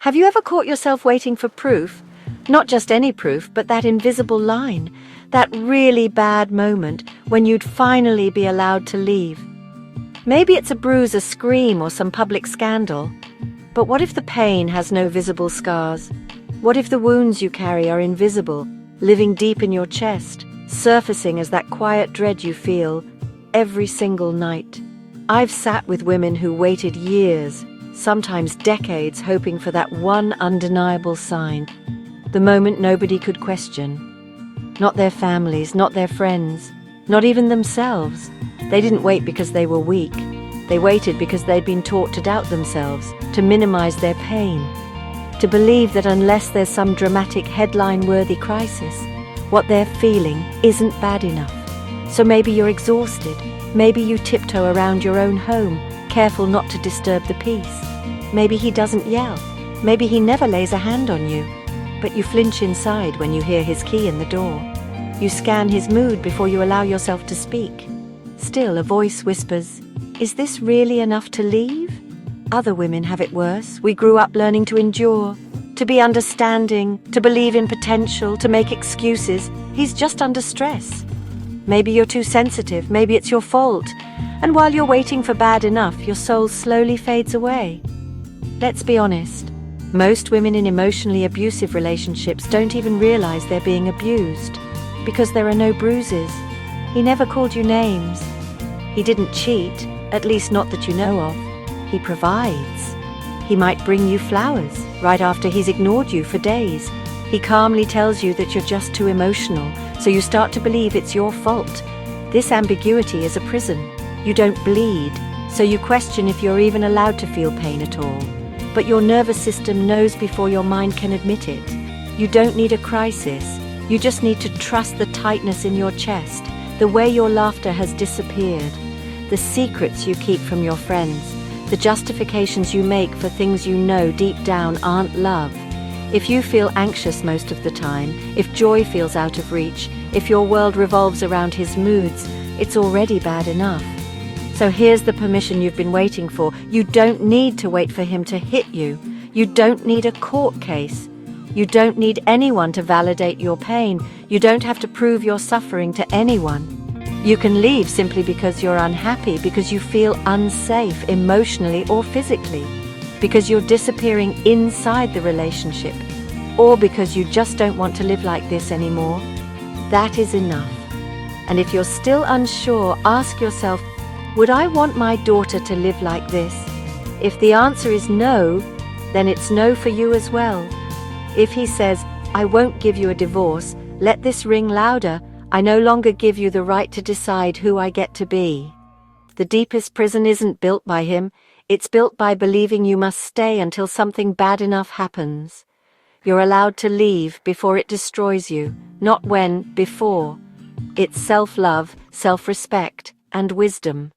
Have you ever caught yourself waiting for proof? Not just any proof, but that invisible line, that really bad moment when you'd finally be allowed to leave. Maybe it's a bruise, a scream, or some public scandal. But what if the pain has no visible scars? What if the wounds you carry are invisible, living deep in your chest, surfacing as that quiet dread you feel every single night? I've sat with women who waited years, sometimes decades, hoping for that one undeniable sign, the moment nobody could question. Not their families, not their friends, not even themselves. They didn't wait because they were weak. They waited because they'd been taught to doubt themselves, to minimize their pain, to believe that unless there's some dramatic headline-worthy crisis, what they're feeling isn't bad enough. So maybe you're exhausted. Maybe you tiptoe around your own home, careful not to disturb the peace. Maybe he doesn't yell. Maybe he never lays a hand on you. But you flinch inside when you hear his key in the door. You scan his mood before you allow yourself to speak. Still, a voice whispers, "Is this really enough to leave?" Other women have it worse. We grew up learning to endure, to be understanding, to believe in potential, to make excuses. He's just under stress. Maybe you're too sensitive, maybe it's your fault. And while you're waiting for bad enough, your soul slowly fades away. Let's be honest. Most women in emotionally abusive relationships don't even realize they're being abused because there are no bruises. He never called you names. He didn't cheat, at least not that you know of. He provides. He might bring you flowers right after he's ignored you for days. He calmly tells you that you're just too emotional, so you start to believe it's your fault. This ambiguity is a prison. You don't bleed, so you question if you're even allowed to feel pain at all. But your nervous system knows before your mind can admit it. You don't need a crisis. You just need to trust the tightness in your chest, the way your laughter has disappeared, the secrets you keep from your friends, the justifications you make for things you know deep down aren't love. If you feel anxious most of the time, if joy feels out of reach, if your world revolves around his moods, it's already bad enough. So here's the permission you've been waiting for. You don't need to wait for him to hit you. You don't need a court case. You don't need anyone to validate your pain. You don't have to prove your suffering to anyone. You can leave simply because you're unhappy, because you feel unsafe emotionally or physically, because you're disappearing inside the relationship, or because you just don't want to live like this anymore. That is enough. And if you're still unsure, ask yourself, would I want my daughter to live like this? If the answer is no, then it's no for you as well. If he says, "I won't give you a divorce," let this ring louder. I no longer give you the right to decide who I get to be. The deepest prison isn't built by him. It's built by believing you must stay until something bad enough happens. You're allowed to leave before it destroys you, not when, before. It's self-love, self-respect, and wisdom.